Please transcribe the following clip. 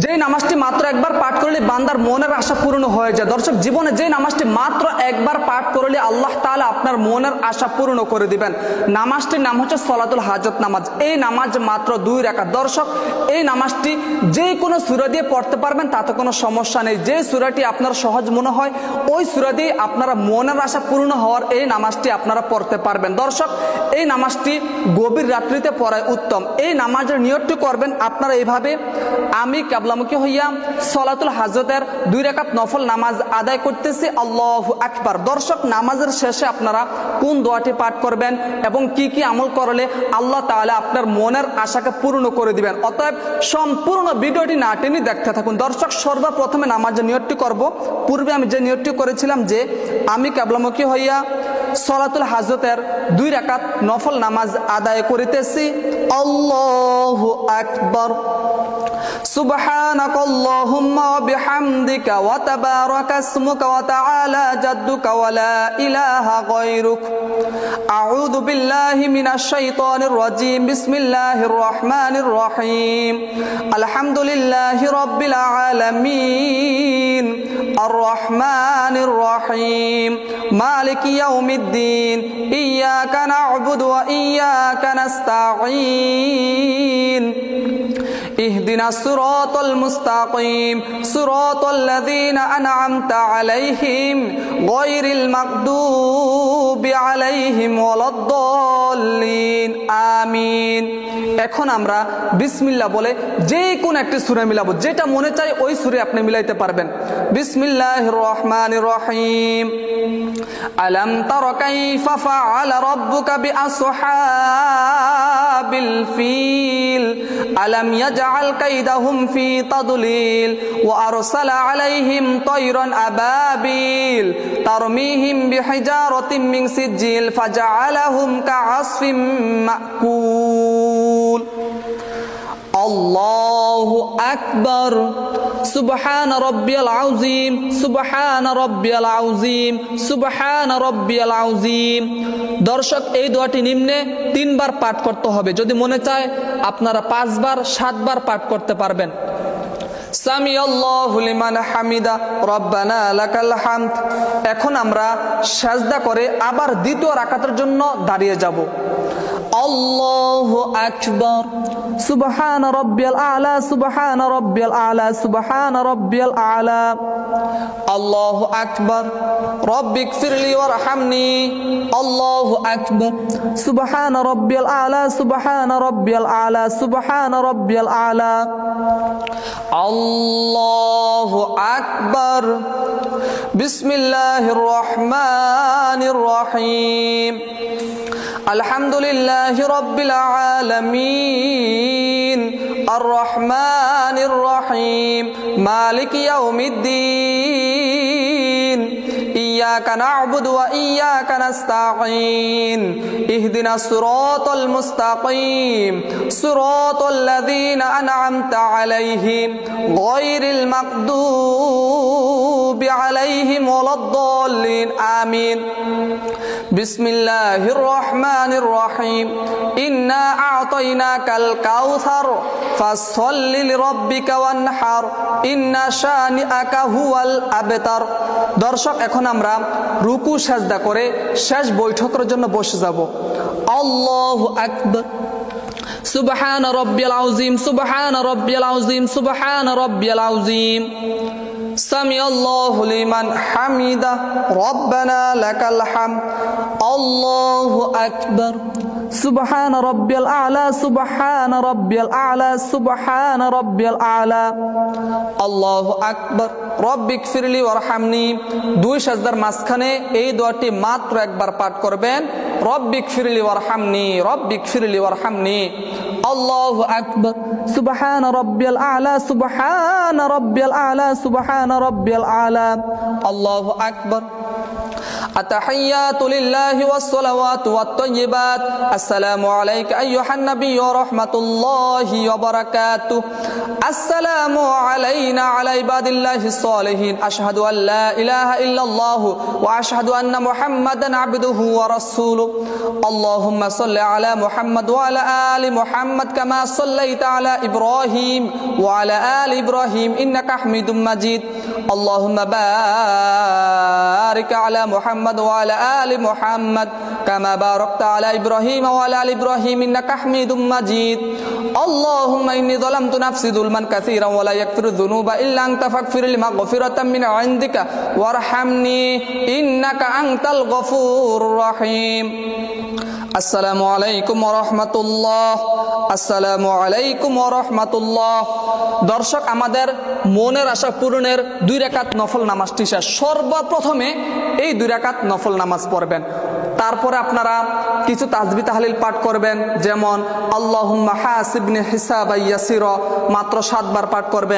যেই নামাজটি মাত্র একবার পাঠ করলে বান্দার মনের আশা পূর্ণ হয়ে যায়। দর্শক, জীবনে যে নামাজটি মাত্র একবার পাঠ করলে আল্লাহ তাআলা আপনার মনের আশা পূর্ণ করে দিবেন। নামাজটির নাম হচ্ছে সলাতুল হাজত নামাজ। এই নামাজ মাত্র 2 রাকাত। দর্শক, এই নামাজটি যে কোনো সূরা দিয়ে পড়তে পারবেন, তাতে কোনো সমস্যা নেই। যে সূরাটি আপনার সহজ মনে হয় ওই সূরা দিয়ে আপনারা মনের আশা পূর্ণ হওয়ার এই নামাজটি আপনারা পড়তে পারবেন। দর্শক, এই নামাজটি গভীর রাত্রিতে পড়ায় উত্তম। এই নামাজের নিয়তটি করবেন আপনারা এইভাবে: আমি কিবলামুখী হইয়া সলাতুল হাজতের 2 রাকাত নফল নামাজ আদায় করতেছি, আল্লাহু আকবার। দর্শক, নামাজের শেষে আপনারা কোন দোয়াটি পাঠ করবেন এবং কি কি আমল করলে আল্লাহ তাআলা আপনার মনের আশাকে পূর্ণ করে দিবেন। অতএব সম্পূর্ণ ভিডিওটি না টেনে দেখতে থাকুন। দর্শক, সর্বপ্রথমে নামাজের নিয়তটি করব। পূর্বে আমি যে নিয়তটি করেছিলাম যে আমি কিবলামুখী হইয়া সলাতুল হাজতের 2 রাকাত নফল নামাজ আদায় করিতেছি, আল্লাহু আকবার। সুবহানাকাল্লাহুম্মা ওয়া বিহামদিকা ওয়া তাবারাকা ইসমুকা ওয়া তাআলা জাদ্দুকা ওয়া লা ইলাহা গায়রুক। আউযু বিল্লাহি মিনাশ শাইতানির রাজীম। বিসমিল্লাহির রহমানির রহিম। আলহামদুলিল্লাহি রাব্বিল আলামিন। আর রহমানির রহিম। মালিকি ইয়াউমিদ্দিন। ইয়্যাকা না'বুদু ওয়া ইয়্যাকা নাস্তাঈন। اهدنا الصراط المستقيم صراط الذين أنعمت عليهم غير المغضوب عليهم ولا الضالين آمين। এখন আমরা বিসমিল্লাহ বলে যে কোন একটি সূরা মিলাবো, যেটা মনে চাই ওই সূরা আপনি মিলাইতে পারবেন। বিসমিল্লাহির রহমানির রহিম। আলাম তারা কাইফা ফাআলা রাব্বুকা বিআসহাবিল ফিল আলাম ইয়াজআল কাইদাহুম ফি তাদলিল ওয়া আরসালা আলাইহিম তায়রান আবাবিল তারমিহিম বিহিজারাতিন মিন সিজিল ফাজআলাহুম কাআসফিম মাকুল। আল্লাহু আকবার। সুবহান রাব্বিয়াল আযীম। সুবহান রাব্বিয়াল আযীম। সুবহান রাব্বিয়াল আযীম। দর্শক, এই দোয়াটি নিম্নে 3 বার পাঠ করতে হবে। যদি মনে চায় আপনারা 5 বার 7 বার পাঠ করতে পারবেন। সামি আল্লাহু লিমান হামিদা রব্বানা লাকাল হামদ। এখন আমরা সাজদা করে আবার দ্বিতীয় রাকাতের জন্য দাঁড়িয়ে যাব। আল্লাহু আকবার। সুবহান রাব্বিয়াল আ'লা। সুবহান রাব্বিয়াল আ'লা। সুবহান রাব্বিয়াল আ'লা। আল্লাহু আকবার। রব্বিগফিরলি ওয়ারহামনি। আল্লাহু আকবার। সুবহান রাব্বিয়াল আ'লা। সুবহান রাব্বিয়াল আ'লা। সুবহান রাব্বিয়াল আ'লা। আল্লাহু আকবার। বিসমিল্লাহির রহমানির রহিম। আলহামদুলিল্লাহি রাব্বিল আলামিন। আর রহমানির রহিম। মালিকি ইয়াউমিদ্দিন। ইয়্যাকা না'বুদু ওয়া ইয়্যাকা নাস্তাঈন। ইহদিনাস সিরাতাল মুস্তাকিম সিরাতাল লাযীনা আন'আমতা আলাইহিম গায়রিল মাগদুবি আলাইহিম ওয়ালাদ-দাল্লিন আমিন। বিসমিল্লাহির রহমানির রহিম। ইন্না আ'তাইনাকাল কাউসার ফাসল্লি লিরাব্বিকা ওয়ানহার ইন্না শানিআকা হুয়াল আবতার। দর্শক, এখন আমরা রুকু সাজদা করে শেষ বৈঠকের জন্য বসে যাব। আল্লাহু আকবার। সুবহান রাব্বিয়াল আযীম। সুবহান রাব্বিয়াল আযীম। সুবহান রাব্বিয়াল আযীম। সামি আল্লাহু লিমান হামিদা রব্বানা লাকাল হামদ। আল্লাহু আকবার। সুবহান রাব্বিয়াল আ'লা। সুবহান রাব্বিয়াল আ'লা। সুবহান রাব্বিয়াল আ'লা। আল্লাহু আকবার। রব্বিগফিরলি ওয়ারহামনি। 2 সাজদার মাঝখানে এই দোয়াটি মাত্র একবার পাঠ করবেন। রব্বিগফিরলি ওয়ারহামনি। রব্বিগফিরলি ওয়ারহামনি। আল্লাহু আকবার। সুবহান রাব্বিয়াল আ'লা। সুবহান রাব্বিয়াল আ'লা। সুবহান রাব্বিয়াল আ'লা। আল্লাহু আকবার। التحيات لله والصلوات والطيبات السلام عليك أيها النبي ورحمة الله وبركاته السلام علينا على عباد الله الصالحين أشهد أن لا إله إلا الله وأشهد أن محمدا عبده ورسوله اللهم صل على محمد وعلى آل محمد كما صليت على إبراهيم وعلى آل إبراهيم إنك حميد مجيد اللهم بارك على محمد وعلى آل محمد كما باركت على إبراهيم وعلى آل إبراهيم إنك حميد مجيد اللهم إني ظلمت نفسي ظلما كثيرا ولا يغفر الذنوب إلا أنت فاغفر لي مغفرة من عندك وارحمني إنك أنت الغفور الرحيم আসসালামু আলাইকুম ওয়া রাহমাতুল্লাহ আসসালামু আলাইকুম ওয়া রাহমাতুল্লাহ দর্শক আমাদের মনের আশা পূরণের 2 রাকাত নফল নামাজটি শেষ সর্বপ্রথমে এই 2 রাকাত নফল নামাজ পড়বেন তারপরে আপনারা কিছু তাসবিহ তাহলিল পাঠ করবেন যেমন আল্লাহুম্মা হাসিবনি হিসাবান ইয়াসিরা মাত্র 7 বার পাঠ করবেন